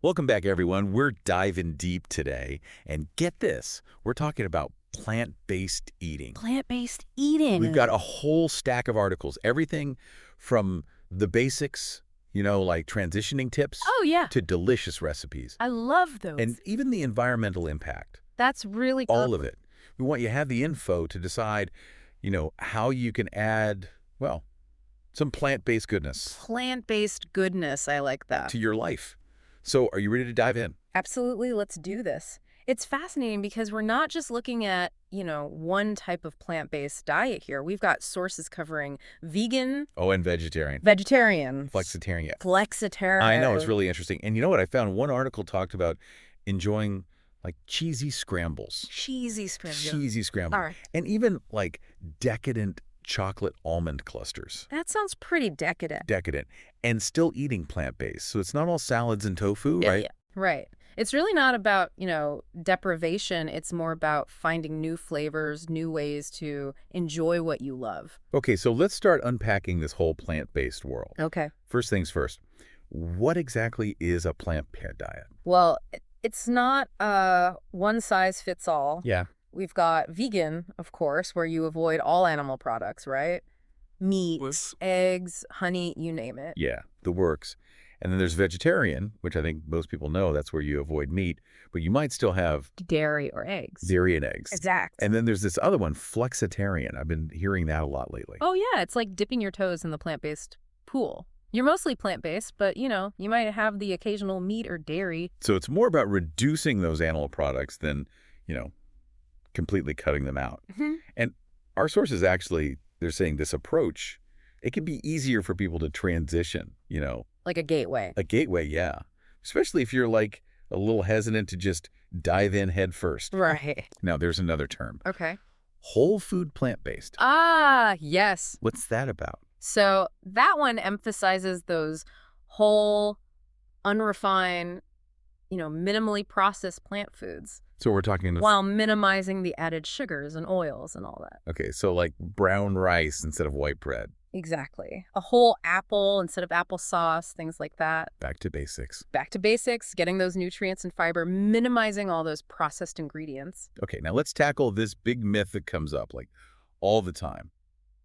Welcome back, everyone. We're diving deep today. And get this, we're talking about plant-based eating. Plant-based We've eating. got a whole stack of articles, everything from the basics, like transitioning tips, Oh, yeah. to delicious recipes, I love and those. even the environmental impact, That's really all of good. it. We want you to have the info to decide, how you can add, well, some plant-based goodness Plant-based goodness. I like that. to your life. So are you ready to dive in? Absolutely. Let's do this. It's fascinating because we're not just looking at, one type of plant-based diet here. We've got sources covering vegan, Oh, and vegetarian. vegetarian, Flexitarian, yeah. I know, it's flexitarian, really interesting. And you know what? I found one article talked about enjoying like cheesy scrambles. cheesy spread. Cheesy All scrambles. right. And even like decadent chocolate almond clusters. That sounds pretty decadent. Decadent. And still eating plant-based. So it's not all salads and tofu, Yeah, right? yeah. Right. It's really not about, deprivation. It's more about finding new flavors, new ways to enjoy what you love. Okay, so let's start unpacking this whole plant-based world. Okay. First things first. What exactly is a plant-based diet? Well, it's not one size fits all. Yeah. We've got vegan, of course, where you avoid all animal products, right? Meat, eggs, honey, you name it. Yeah, the works. And then there's vegetarian, which I think most people know that's where you avoid meat, but you might still have Dairy or eggs. dairy and eggs. Exact. And then there's this other one, flexitarian. I've been hearing that a lot lately. Oh, yeah. It's like dipping your toes in the plant-based pool. You're mostly plant-based, but, you might have the occasional meat or dairy. So it's more about reducing those animal products than, completely cutting them out. Hmm. And our sources actually, they're saying this approach, it can be easier for people to transition, Like a gateway. a gateway, yeah. Especially if you're like a little hesitant to just dive in head first. Right. Now, there's another term, Okay. whole food plant-based. Ah, yes. What's that about? So that one emphasizes those whole, unrefined, minimally processed plant foods So we're talking, while minimizing the added sugars and oils and all that. okay, so like brown rice instead of white bread. Exactly. A whole apple instead of applesauce, things like that. Back to basics. Back to basics, getting those nutrients and fiber, minimizing all those processed ingredients. Okay, now let's tackle this big myth that comes up like all the time.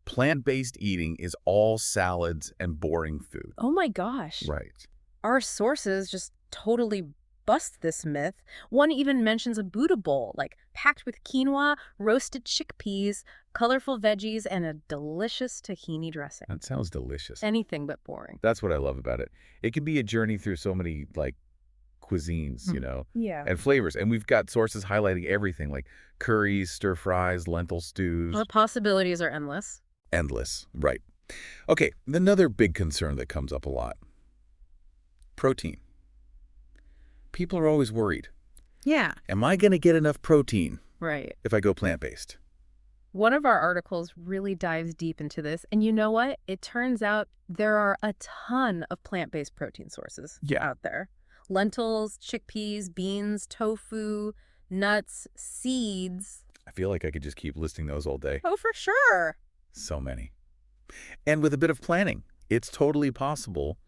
Plant-based eating is all salads and boring food. Oh my gosh. Right. Our sources just totally bust this myth. One even mentions a Buddha bowl, like packed with quinoa, roasted chickpeas, colorful veggies, and a delicious tahini dressing. That sounds delicious. Anything but boring. That's what I love about it. It can be a journey through so many like cuisines, Yeah. and flavors. And we've got sources highlighting everything like curries, stir fries, lentil stews. The possibilities are endless. Endless. Right. Okay, another big concern that comes up a lot. Protein. People are always worried. Yeah. Am I going to get enough protein Right. if I go plant-based? One of our articles really dives deep into this. And you know what? It turns out there are a ton of plant-based protein sources out there. Lentils, chickpeas, beans, tofu, nuts, seeds. I feel like I could just keep listing those all day. Oh, for sure. So many. And with a bit of planning, it's totally possible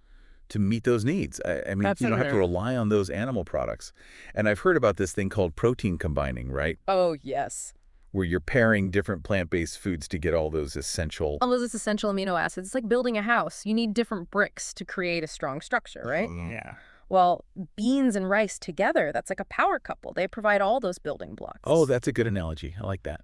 to meet those needs. I mean, you don't have to Absolutely. rely on those animal products. And I've heard about this thing called protein combining, right? Oh, yes. Where you're pairing different plant-based foods to get all those essential... All those essential amino acids. It's like building a house. You need different bricks to create a strong structure, right? Yeah. Well, beans and rice together, that's like a power couple. They provide all those building blocks. Oh, that's a good analogy. I like that.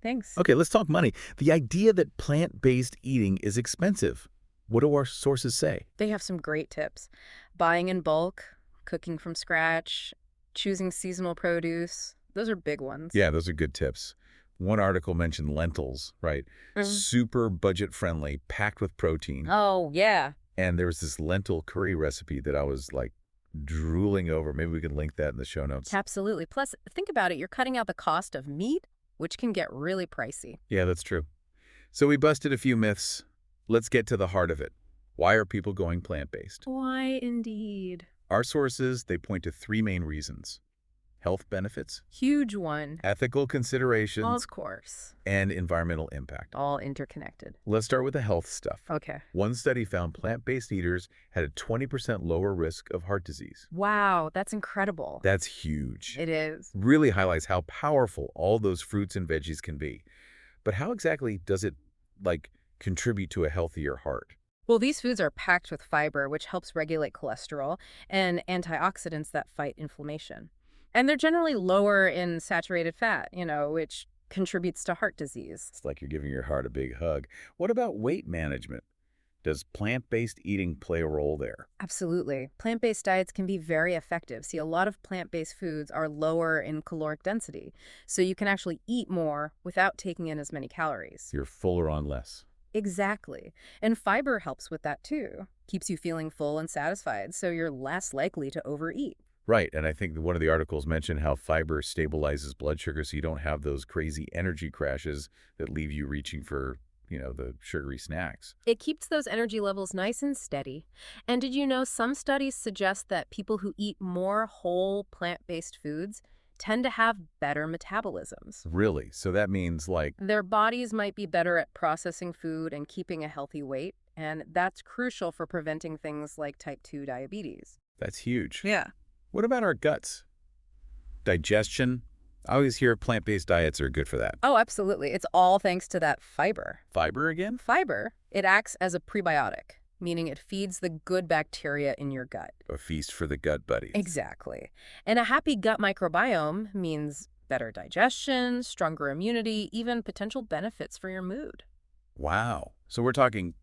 Thanks. Okay, let's talk money. The idea that plant-based eating is expensive. What do our sources say? They have some great tips. Buying in bulk, cooking from scratch, choosing seasonal produce. Those are big ones. Yeah, those are good tips. One article mentioned lentils, right? Super budget-friendly, packed with protein. Oh, yeah. And there was this lentil curry recipe that I was like drooling over. Maybe we can link that in the show notes. Absolutely. Plus, think about it. You're cutting out the cost of meat, which can get really pricey. Yeah, that's true. So we busted a few myths. Let's get to the heart of it. Why are people going plant-based? Why, indeed? Our sources, they point to three main reasons. Health benefits, Huge one. ethical considerations, Of course. and environmental impact. All interconnected. Let's start with the health stuff. Okay. One study found plant-based eaters had a 20% lower risk of heart disease. Wow, that's incredible. That's huge. It is. Really highlights how powerful all those fruits and veggies can be. But how exactly does it, contribute to a healthier heart? Well, these foods are packed with fiber, which helps regulate cholesterol, and antioxidants that fight inflammation. And they're generally lower in saturated fat, which contributes to heart disease. It's like you're giving your heart a big hug. What about weight management? Does plant-based eating play a role there? Absolutely. Plant-based diets can be very effective. See, a lot of plant-based foods are lower in caloric density, so you can actually eat more without taking in as many calories. You're fuller on less. Exactly. And fiber helps with that too. Keeps you feeling full and satisfied, so you're less likely to overeat. Right, and I think that one of the articles mentioned how fiber stabilizes blood sugar so you don't have those crazy energy crashes that leave you reaching for, the sugary snacks. It keeps those energy levels nice and steady. And did you know some studies suggest that people who eat more whole plant-based foods tend to have better metabolisms? Really? So that means Their bodies might be better at processing food and keeping a healthy weight, and that's crucial for preventing things like type 2 diabetes. that's huge. Yeah. What about our guts? Digestion? I always hear plant-based diets are good for that. Oh, absolutely. It's all thanks to that fiber. Fiber again? Fiber, it acts as a prebiotic, meaning it feeds the good bacteria in your gut. A feast for the gut buddies. Exactly. And a happy gut microbiome means better digestion, stronger immunity, even potential benefits for your mood. Wow. So we're talking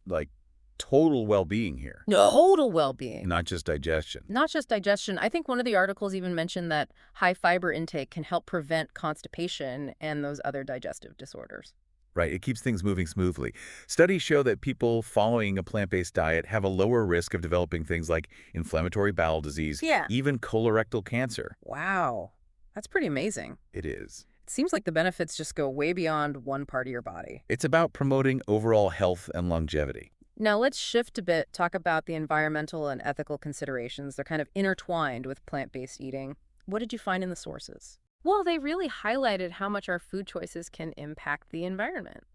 total well-being here, Total well-being. not just digestion. Not just digestion. I think one of the articles even mentioned that high fiber intake can help prevent constipation and those other digestive disorders. Right, it keeps things moving smoothly. Studies show that people following a plant-based diet have a lower risk of developing things like inflammatory bowel disease, Yeah. even colorectal cancer. Wow. That's pretty amazing. It is. It seems like the benefits just go way beyond one part of your body. It's about promoting overall health and longevity. Now let's shift a bit, talk about the environmental and ethical considerations. They're kind of intertwined with plant-based eating. What did you find in the sources? Well, they really highlighted how much our food choices can impact the environment.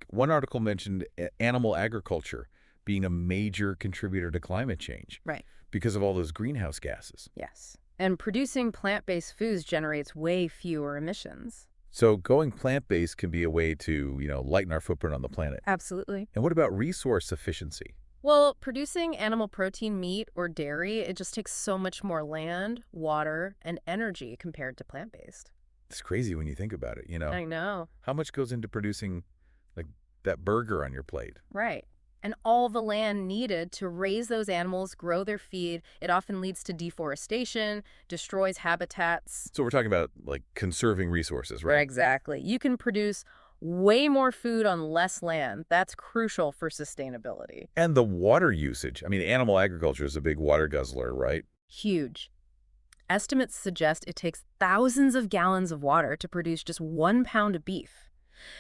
One article mentioned animal agriculture being a major contributor to climate change. Right. Because of all those greenhouse gases. Yes. And producing plant-based foods generates way fewer emissions. So going plant-based can be a way to, lighten our footprint on the planet. Absolutely. And what about resource efficiency? Well, producing animal protein, meat, or dairy, it just takes so much more land, water, and energy compared to plant-based. It's crazy when you think about it, I know. How much goes into producing, that burger on your plate? Right. And all the land needed to raise those animals, grow their feed, it often leads to deforestation, destroys habitats. So we're talking about, conserving resources, right? Exactly. You can produce way more food on less land. That's crucial for sustainability. And the water usage. I mean, animal agriculture is a big water guzzler, right? Huge. Estimates suggest it takes thousands of gallons of water to produce just 1 pound of beef.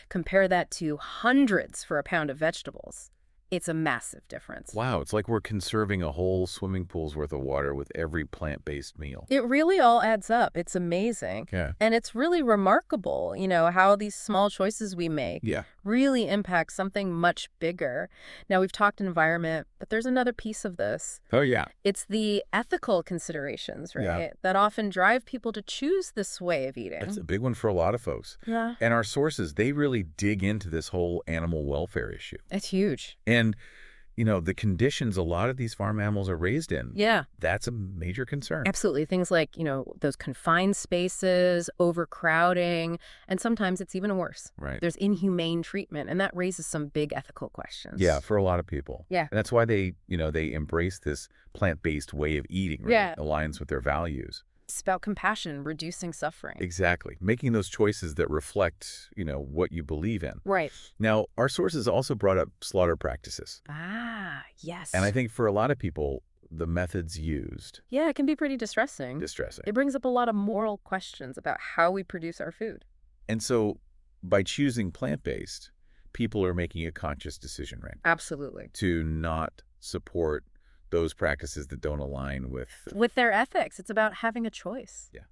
Compare that to hundreds for a pound of vegetables. It's a massive difference. Wow, it's like we're conserving a whole swimming pool's worth of water with every plant-based meal. It really all adds up. It's amazing. Yeah. And it's really remarkable, how these small choices we make really impact something much bigger. Now, we've talked environment, but there's another piece of this. Oh, yeah. It's the ethical considerations, right? Yeah. That often drive people to choose this way of eating. That's a big one for a lot of folks. Yeah. And our sources, they really dig into this whole animal welfare issue. It's huge. And, the conditions a lot of these farm animals are raised in. Yeah. That's a major concern. Absolutely. Things like, those confined spaces, overcrowding, and sometimes it's even worse. Right. There's inhumane treatment, and that raises some big ethical questions. Yeah, for a lot of people. Yeah. And that's why they embrace this plant-based way of eating, right? Yeah. It aligns with their values. It's about compassion, reducing suffering. Exactly. Making those choices that reflect, what you believe in. Right. Now, our sources also brought up slaughter practices. Ah, yes. And I think for a lot of people, the methods used. Yeah, it can be pretty distressing. Distressing. It brings up a lot of moral questions about how we produce our food. And so by choosing plant-based, people are making a conscious decision, right? Absolutely. To not support those practices that don't align with their ethics. It's about having a choice. Yeah.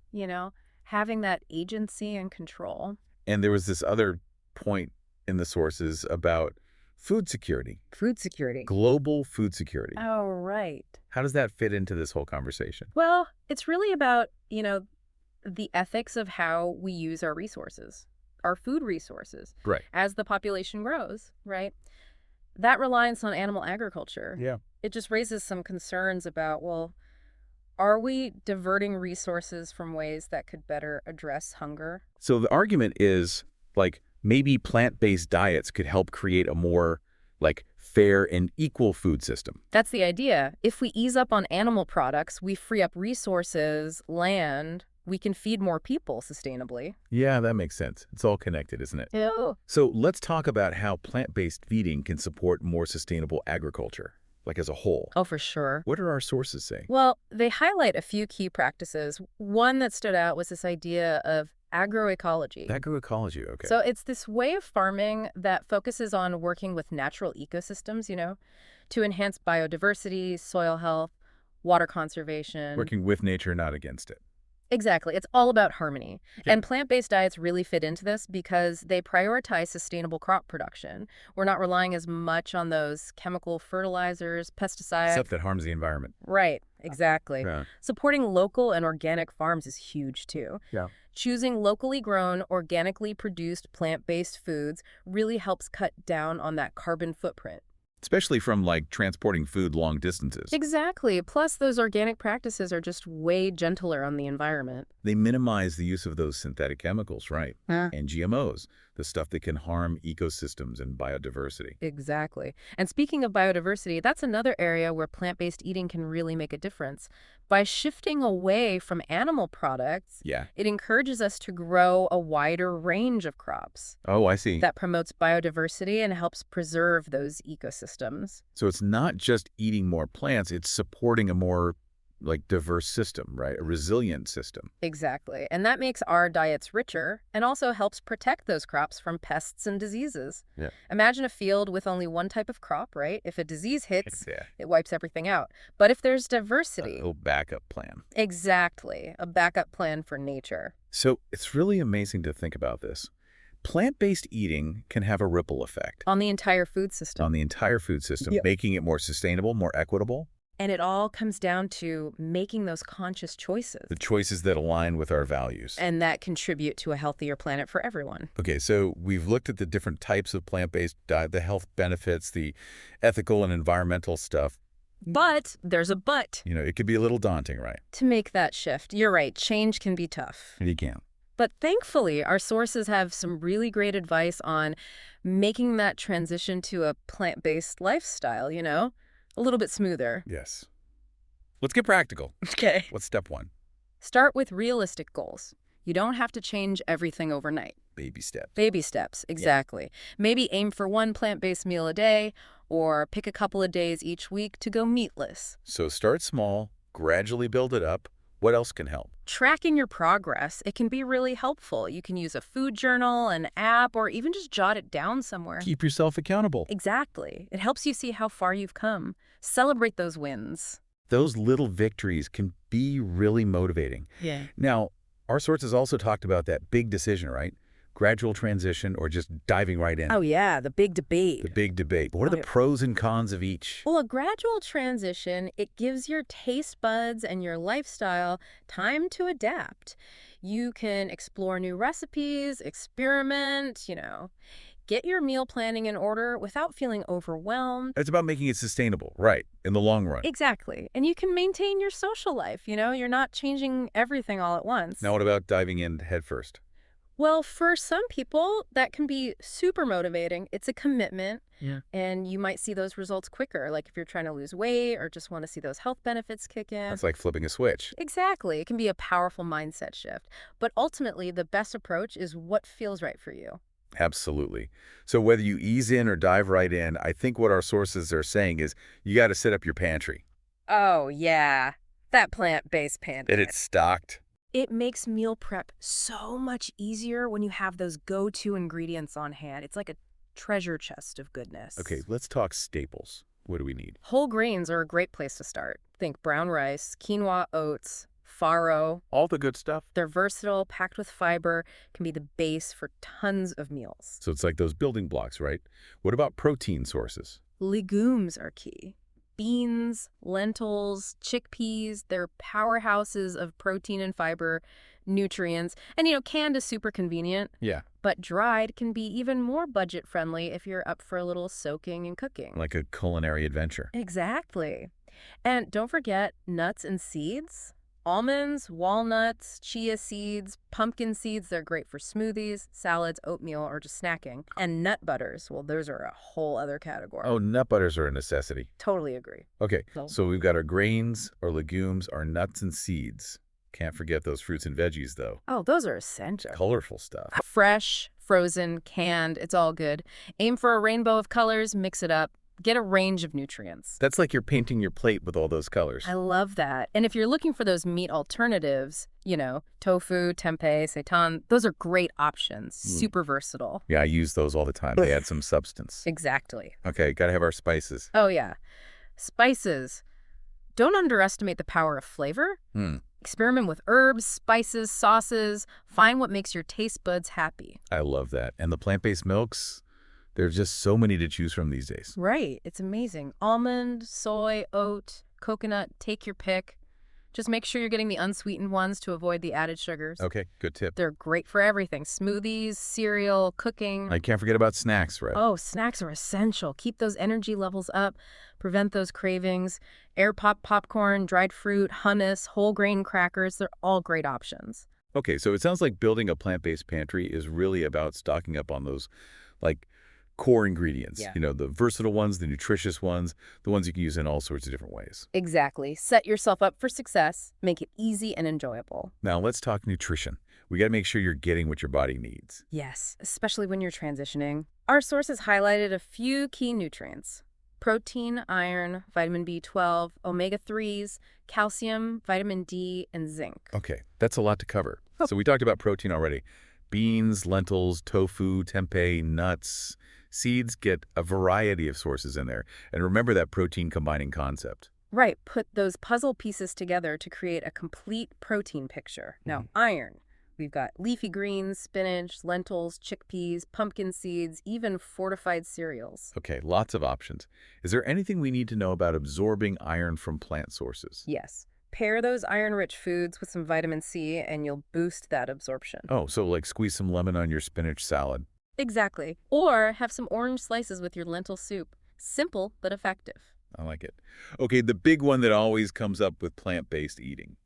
Having that agency and control. And there was this other point in the sources about food security, Food security. global food security. Oh, right. How does that fit into this whole conversation? Well, it's really about, the ethics of how we use our resources, our food resources. Right. As the population grows, right? That reliance on animal agriculture. Yeah. It just raises some concerns about, well, are we diverting resources from ways that could better address hunger? So the argument is, like, maybe plant-based diets could help create a more, like, fair and equal food system. That's the idea. If we ease up on animal products, we free up resources, land, we can feed more people sustainably. Yeah, that makes sense. It's all connected, isn't it? Yeah. So let's talk about how plant-based feeding can support more sustainable agriculture, like as a whole. Oh, for sure. What are our sources saying? Well, they highlight a few key practices. One that stood out was this idea of agroecology. Agroecology, okay. So it's this way of farming that focuses on working with natural ecosystems, to enhance biodiversity, soil health, water conservation. Working with nature, not against it. Exactly. It's all about harmony. Yeah. And plant-based diets really fit into this because they prioritize sustainable crop production. We're not relying as much on those chemical fertilizers, pesticides. Stuff that harms the environment. Right. Exactly. Yeah. Supporting local and organic farms is huge, too. Yeah. Choosing locally grown, organically produced plant-based foods really helps cut down on that carbon footprint. Especially from, like, transporting food long distances. Exactly. Plus, those organic practices are just way gentler on the environment. They minimize the use of those synthetic chemicals, right? And GMOs, the stuff that can harm ecosystems and biodiversity. Exactly. And speaking of biodiversity, that's another area where plant-based eating can really make a difference. By shifting away from animal products, Yeah. it encourages us to grow a wider range of crops. Oh, I see. That promotes biodiversity and helps preserve those ecosystems. So it's not just eating more plants, it's supporting a more, like, diverse system, right? A resilient system. Exactly. And that makes our diets richer and also helps protect those crops from pests and diseases. Yeah. Imagine a field with only one type of crop, right? If a disease hits, Yeah. it wipes everything out. But if there's A diversity, little backup plan. exactly, a backup plan for nature. So it's really amazing to think about this. Plant-based eating can have a ripple effect On the entire food system. on the entire food system, Yep. making it more sustainable, more equitable. And it all comes down to making those conscious choices. The choices that align with our values. And that contribute to a healthier planet for everyone. Okay, so we've looked at the different types of plant-based diet, the health benefits, the ethical and environmental stuff. But there's a but. It could be a little daunting, right? To make that shift, you're right, change can be tough. You can. But thankfully, our sources have some really great advice on making that transition to a plant-based lifestyle, a little bit smoother. Yes. Let's get practical. Okay. What's step one? Start with realistic goals. You don't have to change everything overnight. Baby steps. Baby steps, exactly. Maybe aim for one plant-based meal a day or pick a couple of days each week to go meatless. So start small, gradually build it up. What else can help? Tracking your progress, it can be really helpful. You can use a food journal, an app, or even just jot it down somewhere. Keep yourself accountable. Exactly. It helps you see how far you've come. Celebrate those wins. Those little victories can be really motivating. Yeah. Now, our sources also talked about that big decision, right? Gradual transition or just diving right in. Oh, yeah, the big debate. The big debate. What are the pros and cons of each? Well, a gradual transition, it gives your taste buds and your lifestyle time to adapt. You can explore new recipes, experiment, get your meal planning in order without feeling overwhelmed. It's about making it sustainable, right, in the long run. Exactly. And you can maintain your social life, you're not changing everything all at once. Now what about diving in head first? Well, for some people, that can be super motivating. It's a commitment. Yeah. And you might see those results quicker, like if you're trying to lose weight or just want to see those health benefits kick in. That's like flipping a switch. Exactly. It can be a powerful mindset shift. But ultimately, the best approach is what feels right for you. Absolutely. So whether you ease in or dive right in, I think what our sources are saying is you got to set up your pantry. Oh, yeah. That plant-based pantry. And it's stocked. It makes meal prep so much easier when you have those go-to ingredients on hand. It's like a treasure chest of goodness. Okay, let's talk staples. What do we need? Whole grains are a great place to start. Think brown rice, quinoa, oats, farro. All the good stuff. They're versatile, packed with fiber, can be the base for tons of meals. So it's like those building blocks, right? What about protein sources? Legumes are key. Beans, lentils, chickpeas, they're powerhouses of protein and fiber, nutrients. And, canned is super convenient. Yeah. But dried can be even more budget-friendly if you're up for a little soaking and cooking. Like a culinary adventure. Exactly. And don't forget nuts and seeds. Almonds, walnuts, chia seeds, pumpkin seeds, they're great for smoothies, salads, oatmeal, or just snacking. And nut butters, well, those are a whole other category. Oh, nut butters are a necessity. Totally agree. Okay, so we've got our grains, our legumes, our nuts and seeds. Can't forget those fruits and veggies, though. Oh, those are essential. Colorful stuff. Fresh, frozen, canned, it's all good. Aim for a rainbow of colors, mix it up. Get a range of nutrients. That's like you're painting your plate with all those colors. I love that. And if you're looking for those meat alternatives, tofu, tempeh, seitan, those are great options. Super versatile. Yeah, I use those all the time. They add some substance. Exactly. Okay, gotta have our spices. Oh, yeah. Spices. Don't underestimate the power of flavor. Experiment with herbs, spices, sauces. Find what makes your taste buds happy. I love that. And the plant-based milks? There's just so many to choose from these days. Right. It's amazing. Almond, soy, oat, coconut, take your pick. Just make sure you're getting the unsweetened ones to avoid the added sugars. Okay, good tip. They're great for everything. Smoothies, cereal, cooking. I can't forget about snacks, right? Oh, snacks are essential. Keep those energy levels up. Prevent those cravings. Air pop popcorn, dried fruit, hummus, whole grain crackers. They're all great options. Okay, so it sounds like building a plant-based pantry is really about stocking up on those, core ingredients. Yeah. The versatile ones, the nutritious ones, the ones you can use in all sorts of different ways. Exactly. Set yourself up for success. Make it easy and enjoyable. Now let's talk nutrition. We got to make sure you're getting what your body needs. Yes, especially when you're transitioning. Our sources highlighted a few key nutrients: protein, iron, vitamin B12, omega-3s, calcium, vitamin D, and zinc. Okay, that's a lot to cover. So we talked about protein already. Beans, lentils, tofu, tempeh, nuts. Seeds get a variety of sources in there. And remember that protein combining concept. Right. Put those puzzle pieces together to create a complete protein picture. Now, iron. We've got leafy greens, spinach, lentils, chickpeas, pumpkin seeds, even fortified cereals. Okay, lots of options. Is there anything we need to know about absorbing iron from plant sources? Yes. Pair those iron-rich foods with some vitamin C and you'll boost that absorption. Oh, so like squeeze some lemon on your spinach salad. Exactly. Or have some orange slices with your lentil soup. Simple, but effective. I like it. Okay, the big one that always comes up with plant-based eating.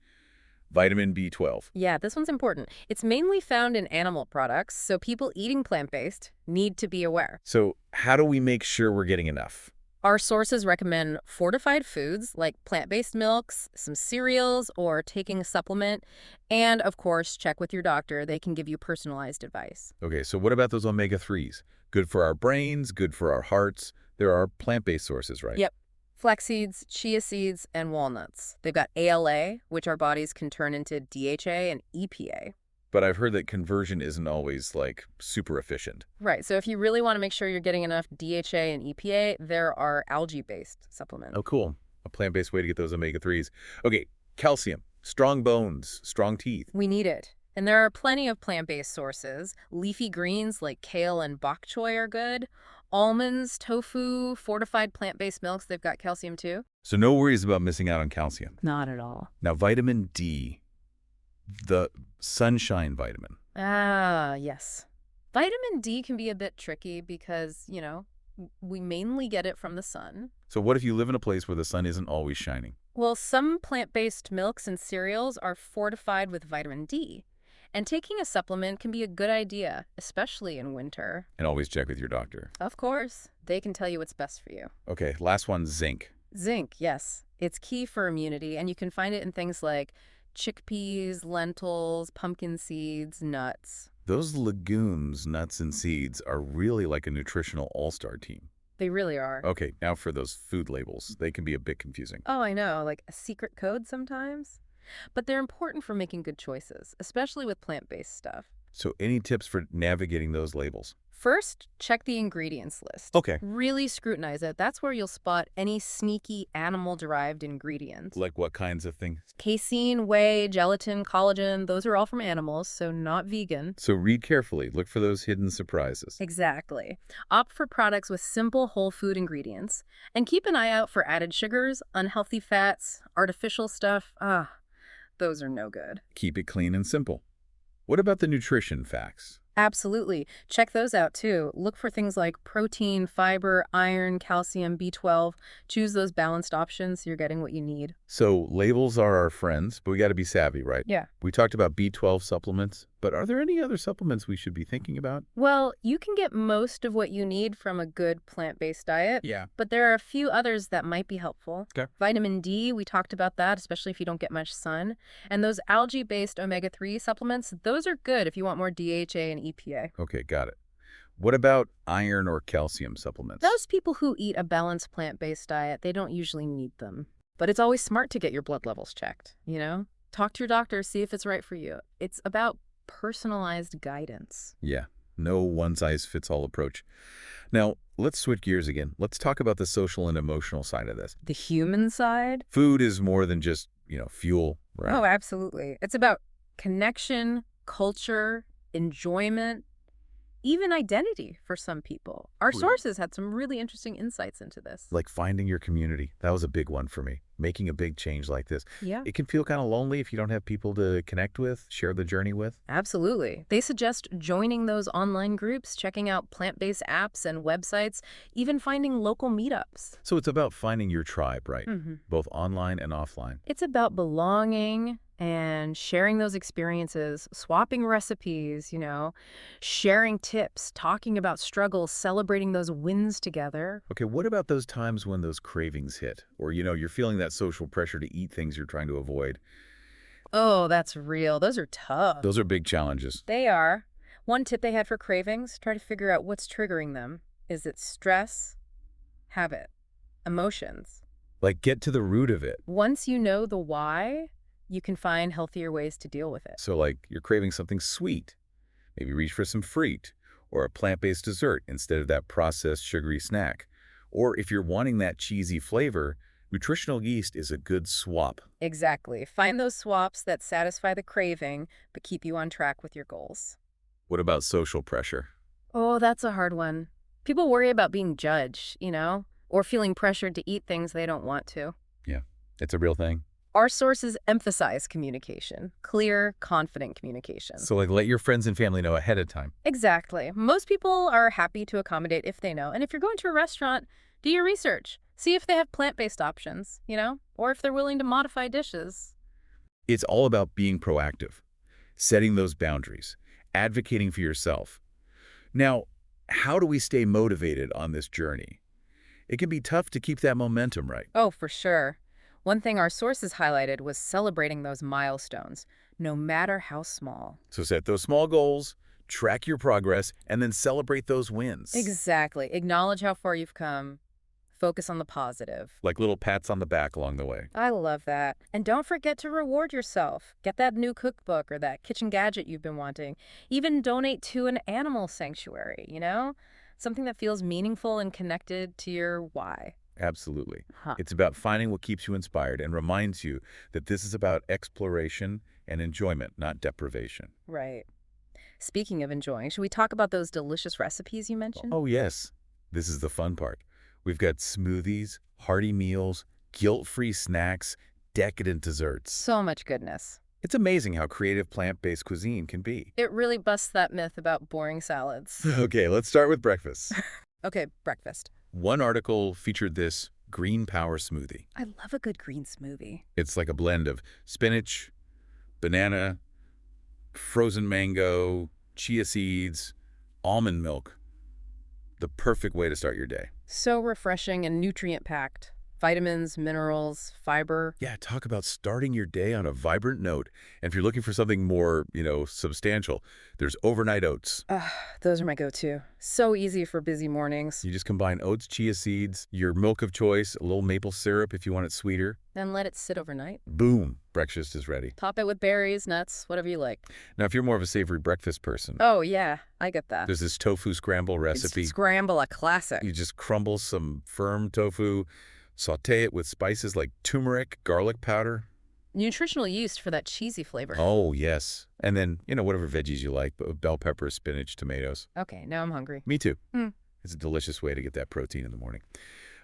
Vitamin B12. Yeah, this one's important. It's mainly found in animal products, so people eating plant-based need to be aware. So how do we make sure we're getting enough? Our sources recommend fortified foods like plant-based milks, some cereals, or taking a supplement. And, of course, check with your doctor. They can give you personalized advice. Okay, so what about those omega-3s? Good for our brains, good for our hearts. There are plant-based sources, right? Yep. Flax seeds, chia seeds, and walnuts. They've got ALA, which our bodies can turn into DHA and EPA. But I've heard that conversion isn't always, super efficient. Right, so if you really want to make sure you're getting enough DHA and EPA, there are algae-based supplements. Oh, cool. A plant-based way to get those omega-3s. Okay, calcium. Strong bones, strong teeth. We need it. And there are plenty of plant-based sources. Leafy greens like kale and bok choy are good. Almonds, tofu, fortified plant-based milks, they've got calcium too. So no worries about missing out on calcium. Not at all. Now, vitamin D, the sunshine vitamin. Ah, yes. Vitamin D can be a bit tricky because, we mainly get it from the sun. So what if you live in a place where the sun isn't always shining? Well, some plant-based milks and cereals are fortified with vitamin D. And taking a supplement can be a good idea, especially in winter. And always check with your doctor. Of course. They can tell you what's best for you. Okay, last one, zinc. Zinc, yes. It's key for immunity, and you can find it in things like chickpeas, lentils, pumpkin seeds, nuts. Those legumes, nuts, and seeds are really like a nutritional all-star team. They really are. Okay, now for those food labels. They can be a bit confusing. Oh, I know, like a secret code sometimes. But they're important for making good choices, especially with plant-based stuff. So any tips for navigating those labels? First, check the ingredients list. Okay. Really scrutinize it. That's where you'll spot any sneaky animal-derived ingredients. Like what kinds of things? Casein, whey, gelatin, collagen, those are all from animals, so not vegan. So read carefully. Look for those hidden surprises. Exactly. Opt for products with simple whole food ingredients. And keep an eye out for added sugars, unhealthy fats, artificial stuff. Those are no good. Keep it clean and simple. What about the nutrition facts? Absolutely. Check those out too. Look for things like protein, fiber, iron, calcium, B12. Choose those balanced options so you're getting what you need. So labels are our friends, but we got to be savvy, right? Yeah. We talked about B12 supplements, but are there any other supplements we should be thinking about? Well, you can get most of what you need from a good plant-based diet. Yeah. But there are a few others that might be helpful. Okay. Vitamin D, we talked about that, especially if you don't get much sun. And those algae-based omega-3 supplements, those are good if you want more DHA and EPA. Okay, got it. What about iron or calcium supplements? Those people who eat a balanced plant-based diet, they don't usually need them. But it's always smart to get your blood levels checked, you know? Talk to your doctor, see if it's right for you. It's about personalized guidance. Yeah, no one-size-fits-all approach. Now, let's switch gears again. Let's talk about the social and emotional side of this. The human side? Food is more than just, fuel, right? Oh, absolutely. It's about connection, culture, enjoyment, even identity for some people. Our sources had some really interesting insights into this. Like finding your community. That was a big one for me. Making a big change like this. Yeah. It can feel kind of lonely if you don't have people to connect with, share the journey with. Absolutely. They suggest joining those online groups, checking out plant-based apps and websites, even finding local meetups. So it's about finding your tribe, right? Mm-hmm. Both online and offline. It's about belonging and sharing those experiences, swapping recipes, sharing tips, talking about struggles, celebrating those wins together. Okay, what about those times when those cravings hit? Or, you're feeling that social pressure to eat things you're trying to avoid? Oh, that's real. Those are tough. Those are big challenges. They are. One tip they had for cravings, try to figure out what's triggering them. Is it stress, habit, emotions? Like, get to the root of it. Once you know the why, you can find healthier ways to deal with it. So, like, you're craving something sweet. Maybe reach for some fruit or a plant-based dessert instead of that processed sugary snack. Or if you're wanting that cheesy flavor, nutritional yeast is a good swap. Exactly. Find those swaps that satisfy the craving but keep you on track with your goals. What about social pressure? Oh, that's a hard one. People worry about being judged, or feeling pressured to eat things they don't want to. Yeah, it's a real thing. Our sources emphasize communication, clear, confident communication. So, like, let your friends and family know ahead of time. Exactly. Most people are happy to accommodate if they know. And if you're going to a restaurant, do your research. See if they have plant-based options, or if they're willing to modify dishes. It's all about being proactive, setting those boundaries, advocating for yourself. Now, how do we stay motivated on this journey? It can be tough to keep that momentum, right? Oh, for sure. One thing our sources highlighted was celebrating those milestones, no matter how small. So set those small goals, track your progress, and then celebrate those wins. Exactly. Acknowledge how far you've come. Focus on the positive. Like little pats on the back along the way. I love that. And don't forget to reward yourself. Get that new cookbook or that kitchen gadget you've been wanting. Even donate to an animal sanctuary, Something that feels meaningful and connected to your why. Absolutely. It's about finding what keeps you inspired and reminds you that this is about exploration and enjoyment, not deprivation. Right. Speaking of enjoying, should we talk about those delicious recipes you mentioned? Oh, yes. This is the fun part. We've got smoothies, hearty meals, guilt-free snacks, decadent desserts. So much goodness. It's amazing how creative plant-based cuisine can be. It really busts that myth about boring salads. Okay, let's start with breakfast. Okay, breakfast. One article featured this green power smoothie. I love a good green smoothie. It's like a blend of spinach, banana, frozen mango, chia seeds, almond milk. The perfect way to start your day. So refreshing and nutrient-packed. Vitamins, minerals, fiber. Yeah, talk about starting your day on a vibrant note. And if you're looking for something more, substantial, there's overnight oats. Those are my go-to. So easy for busy mornings. You just combine oats, chia seeds, your milk of choice, a little maple syrup if you want it sweeter. Then let it sit overnight. Boom, breakfast is ready. Top it with berries, nuts, whatever you like. Now, if you're more of a savory breakfast person, Oh, yeah, I get that. there's this tofu scramble recipe. Scramble, a classic. You just crumble some firm tofu, saute it with spices like turmeric, garlic powder. Nutritional yeast for that cheesy flavor. Oh, yes. And then, whatever veggies you like, bell peppers, spinach, tomatoes. Okay, now I'm hungry. Me too. It's a delicious way to get that protein in the morning.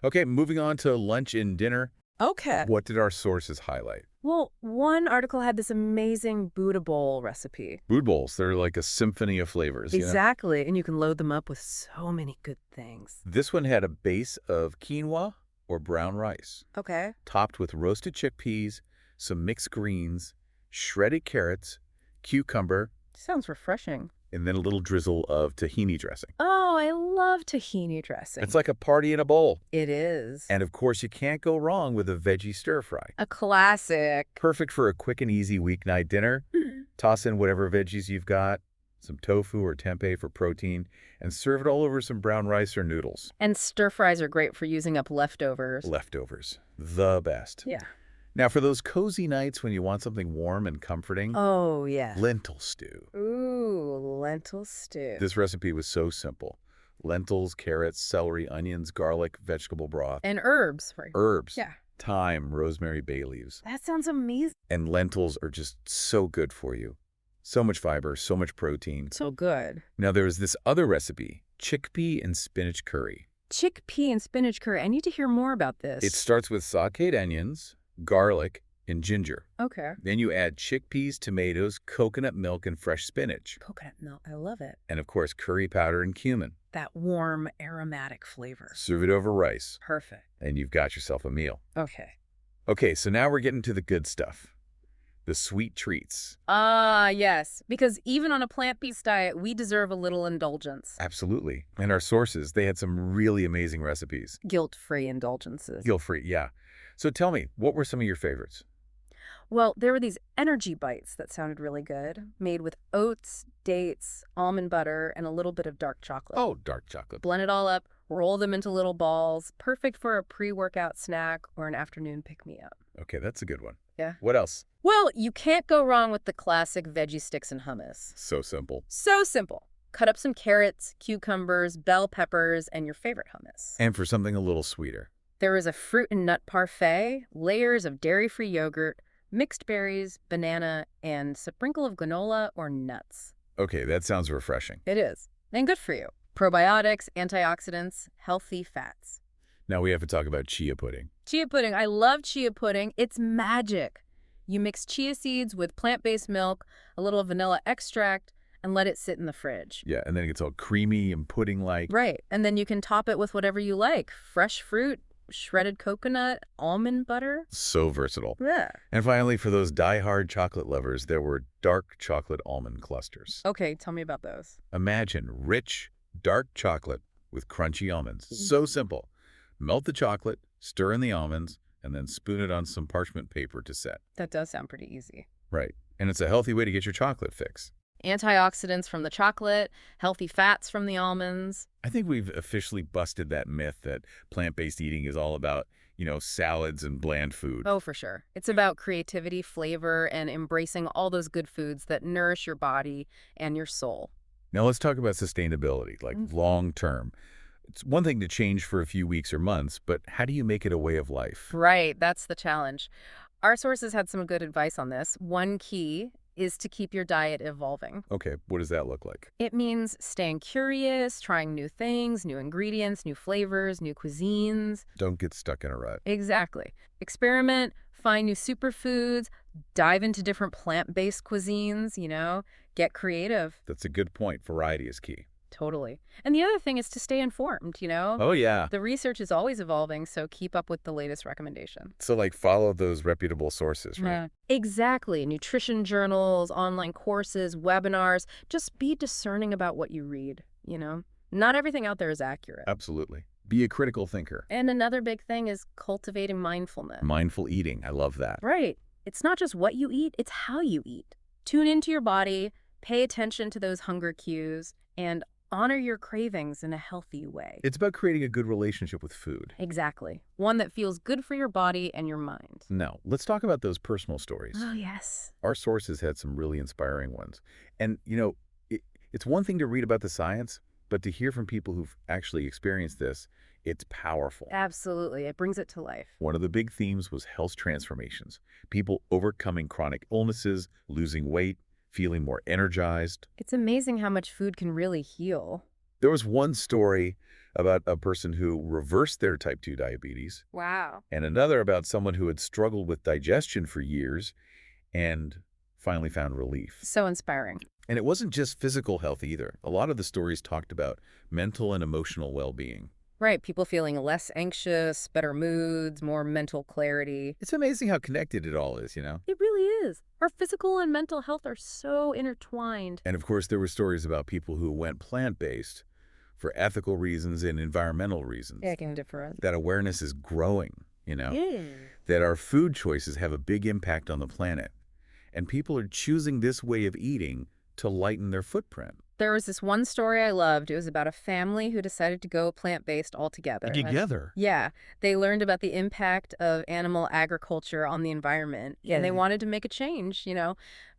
Okay, moving on to lunch and dinner. Okay. What did our sources highlight? Well, one article had this amazing Buddha bowl recipe. Food bowls, they're like a symphony of flavors. Exactly, and you can load them up with so many good things. This one had a base of quinoa or brown rice, Okay. topped with roasted chickpeas, some mixed greens, shredded carrots, cucumber, Sounds refreshing. and then a little drizzle of tahini dressing. Oh, I love tahini dressing. It's like a party in a bowl. It is. And of course, you can't go wrong with a veggie stir fry. A classic. Perfect for a quick and easy weeknight dinner. Toss in whatever veggies you've got, some tofu or tempeh for protein, and serve it all over some brown rice or noodles. And stir fries are great for using up leftovers. Leftovers. The best. Yeah. Now, for those cozy nights when you want something warm and comforting, Oh, yeah. lentil stew. Ooh, lentil stew. This recipe was so simple. Lentils, carrots, celery, onions, garlic, vegetable broth. And herbs. Right. Herbs. Yeah. Thyme, rosemary, bay leaves. That sounds amazing. And lentils are just so good for you. So much fiber, so much protein. So good. Now, there was this other recipe, chickpea and spinach curry. Chickpea and spinach curry. I need to hear more about this. It starts with sautéed onions, garlic, and ginger. Okay. Then you add chickpeas, tomatoes, coconut milk, and fresh spinach. Coconut milk. I love it. And of course, curry powder and cumin. That warm, aromatic flavor. Serve it over rice, Perfect. and you've got yourself a meal. Okay. Okay, so now we're getting to the good stuff. The sweet treats. Yes. Because even on a plant-based diet, we deserve a little indulgence. Absolutely. And our sources, they had some really amazing recipes. Guilt-free indulgences. Guilt-free, yeah. So tell me, what were some of your favorites? Well, there were these energy bites that sounded really good, made with oats, dates, almond butter, and a little bit of dark chocolate. Oh, dark chocolate. Blend it all up, roll them into little balls, perfect for a pre-workout snack or an afternoon pick-me-up. Okay, that's a good one. Yeah. What else? Well, you can't go wrong with the classic veggie sticks and hummus. So simple. So simple. Cut up some carrots, cucumbers, bell peppers, and your favorite hummus. And for something a little sweeter. There is a fruit and nut parfait, layers of dairy-free yogurt, mixed berries, banana, and a sprinkle of granola or nuts. Okay, that sounds refreshing. It is. And good for you. Probiotics, antioxidants, healthy fats. Now we have to talk about chia pudding. Chia pudding. I love chia pudding. It's magic. You mix chia seeds with plant-based milk, a little vanilla extract, and let it sit in the fridge. Yeah, and then it gets all creamy and pudding-like. Right. And then you can top it with whatever you like. Fresh fruit, shredded coconut, almond butter. So versatile. Yeah. And finally, for those die-hard chocolate lovers, there were dark chocolate almond clusters. Okay, tell me about those. Imagine rich, dark chocolate with crunchy almonds. So simple. Melt the chocolate, stir in the almonds, and then spoon it on some parchment paper to set. That does sound pretty easy. Right. And it's a healthy way to get your chocolate fix. Antioxidants from the chocolate, healthy fats from the almonds. I think we've officially busted that myth that plant-based eating is all about, salads and bland food. Oh, for sure. It's about creativity, flavor, and embracing all those good foods that nourish your body and your soul. Now let's talk about sustainability, like long-term. It's one thing to change for a few weeks or months, but how do you make it a way of life? Right, that's the challenge. Our sources had some good advice on this. One key is to keep your diet evolving. Okay, what does that look like? It means staying curious, trying new things, new ingredients, new flavors, new cuisines. Don't get stuck in a rut. Exactly. Experiment, find new superfoods, dive into different plant-based cuisines, get creative. That's a good point. Variety is key. Totally. And the other thing is to stay informed, Oh, yeah. The research is always evolving, so keep up with the latest recommendation. So, follow those reputable sources, right? Yeah. Exactly. Nutrition journals, online courses, webinars. Just be discerning about what you read, Not everything out there is accurate. Absolutely. Be a critical thinker. And another big thing is cultivating mindfulness. Mindful eating. I love that. Right. It's not just what you eat, it's how you eat. Tune into your body, pay attention to those hunger cues, and honor your cravings in a healthy way. It's about creating a good relationship with food. Exactly. One that feels good for your body and your mind. Now, let's talk about those personal stories. Oh, yes. Our sources had some really inspiring ones. And, it's one thing to read about the science, but to hear from people who've actually experienced this, it's powerful. Absolutely. It brings it to life. One of the big themes was health transformations. People overcoming chronic illnesses, losing weight, feeling more energized. It's amazing how much food can really heal. There was one story about a person who reversed their type 2 diabetes. Wow. And another about someone who had struggled with digestion for years and finally found relief. So inspiring. And it wasn't just physical health either. A lot of the stories talked about mental and emotional well-being. Right. People feeling less anxious, better moods, more mental clarity. It's amazing how connected it all is, It really is. Our physical and mental health are so intertwined. And of course, there were stories about people who went plant-based for ethical reasons and environmental reasons. Making a difference. That awareness is growing, Yeah. that our food choices have a big impact on the planet. And people are choosing this way of eating to lighten their footprint. There was this one story I loved. It was about a family who decided to go plant-based altogether. Together? Yeah. They learned about the impact of animal agriculture on the environment. Yeah. And they wanted to make a change,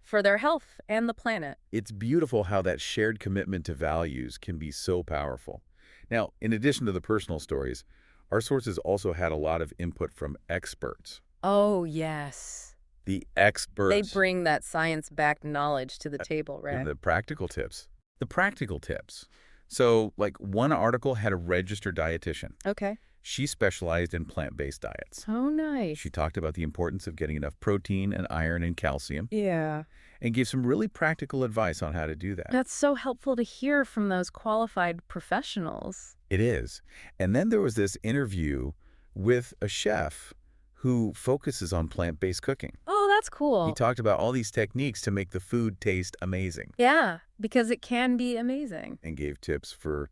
for their health and the planet. It's beautiful how that shared commitment to values can be so powerful. Now, in addition to the personal stories, our sources also had a lot of input from experts. Oh, yes. The experts. They bring that science-backed knowledge to the table, right? And the practical tips. The practical tips. So, one article had a registered dietitian. Okay. She specialized in plant-based diets. Oh, nice. She talked about the importance of getting enough protein and iron and calcium. Yeah. And gave some really practical advice on how to do that. That's so helpful to hear from those qualified professionals. It is. And then there was this interview with a chef who focuses on plant-based cooking. Oh, that's cool. He talked about all these techniques to make the food taste amazing. Yeah, because it can be amazing. And gave tips for,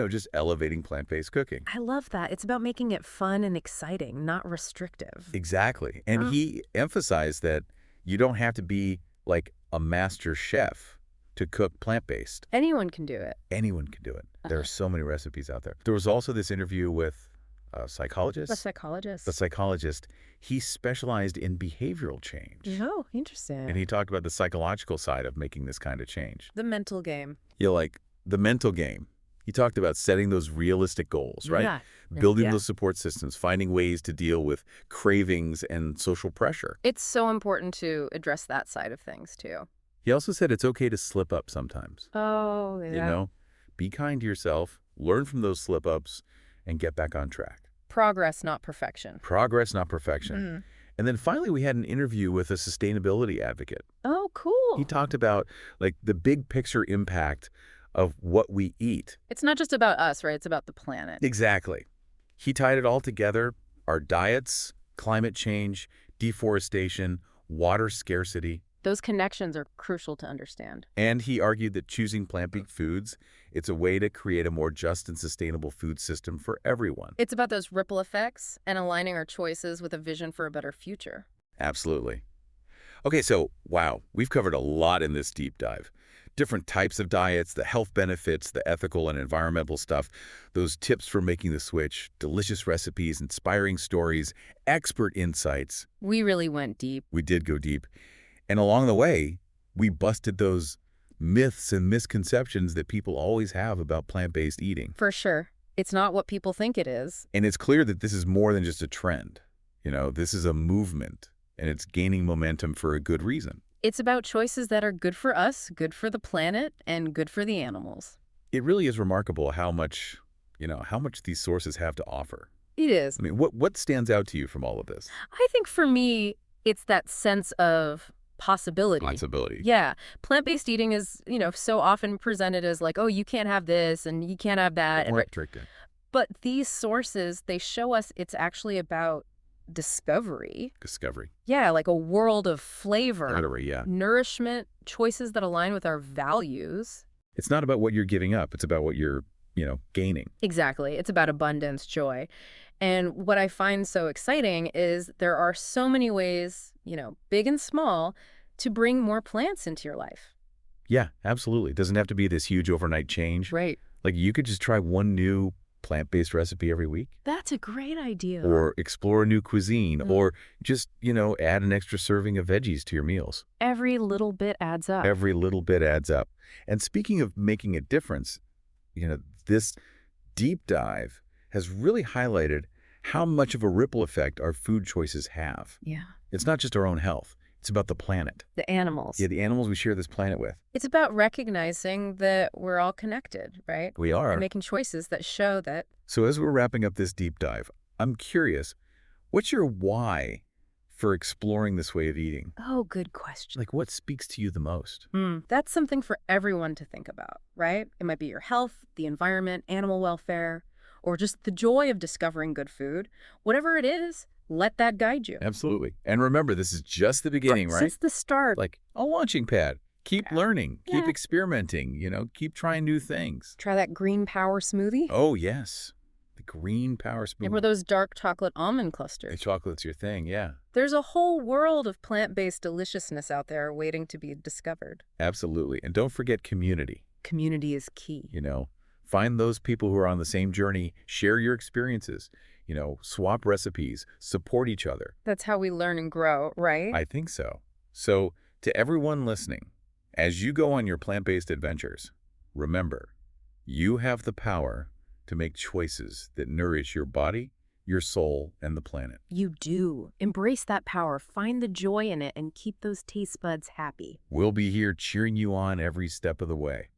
just elevating plant-based cooking. I love that. It's about making it fun and exciting, not restrictive. Exactly. And he emphasized that you don't have to be like a master chef to cook plant-based. Anyone can do it. Anyone can do it. There are so many recipes out there. There was also this interview with a psychologist. A psychologist. The psychologist, he specialized in behavioral change. Oh, interesting. And he talked about the psychological side of making this kind of change. The mental game. The mental game. He talked about setting those realistic goals, right? Yeah. Building those support systems, finding ways to deal with cravings and social pressure. It's so important to address that side of things, too. He also said it's okay to slip up sometimes. Oh, yeah. Be kind to yourself, learn from those slip-ups, and get back on track. Progress, not perfection. Progress, not perfection. And then finally, we had an interview with a sustainability advocate. Oh, cool. He talked about the big picture impact of what we eat. It's not just about us, right? It's about the planet. Exactly. He tied it all together: our diets, climate change, deforestation, water scarcity. Those connections are crucial to understand. And he argued that choosing plant-based foods, it's a way to create a more just and sustainable food system for everyone. It's about those ripple effects and aligning our choices with a vision for a better future. Absolutely. Okay, so, wow, we've covered a lot in this deep dive. Different types of diets, the health benefits, the ethical and environmental stuff, those tips for making the switch, delicious recipes, inspiring stories, expert insights. We really went deep. We did go deep. And along the way, we busted those myths and misconceptions that people always have about plant-based eating. For sure. It's not what people think it is. And it's clear that this is more than just a trend. This is a movement, and it's gaining momentum for a good reason. It's about choices that are good for us, good for the planet, and good for the animals. It really is remarkable how much these sources have to offer. It is. I mean, what stands out to you from all of this? I think for me, it's that sense of possibility. Yeah. Plant-based eating is, so often presented as like, oh, you can't have this and you can't have that. Or restricted. But these sources, they show us it's actually about discovery. Yeah, like a world of flavor. Nourishment, choices that align with our values. It's not about what you're giving up. It's about what you're, gaining. Exactly. It's about abundance, joy. And what I find so exciting is there are so many ways, big and small, to bring more plants into your life. Yeah, absolutely. It doesn't have to be this huge overnight change. Right. Like you could just try one new plant-based recipe every week. That's a great idea. Or explore a new cuisine, or just, add an extra serving of veggies to your meals. Every little bit adds up. Every little bit adds up. And speaking of making a difference, this deep dive has really highlighted how much of a ripple effect our food choices have. Yeah. It's not just our own health. It's about the planet. The animals. Yeah, the animals we share this planet with. It's about recognizing that we're all connected, right? We are. Making choices that show that. So as we're wrapping up this deep dive, I'm curious, what's your why for exploring this way of eating? Oh, good question. Like, what speaks to you the most? That's something for everyone to think about, right? It might be your health, the environment, animal welfare, or just the joy of discovering good food. Whatever it is, let that guide you. Absolutely. And remember, this is just the beginning, right? Since the start. Like a launching pad. Keep learning. Keep experimenting. Keep trying new things. Try that green power smoothie. Oh, yes. The green power smoothie. And were those dark chocolate almond clusters. The chocolate's your thing, yeah. There's a whole world of plant-based deliciousness out there waiting to be discovered. Absolutely. And don't forget community. Community is key. Find those people who are on the same journey. Share your experiences. Swap recipes, support each other. That's how we learn and grow, right? I think so. So, to everyone listening, as you go on your plant-based adventures, remember, you have the power to make choices that nourish your body, your soul, and the planet. You do. Embrace that power, find the joy in it, and keep those taste buds happy. We'll be here cheering you on every step of the way.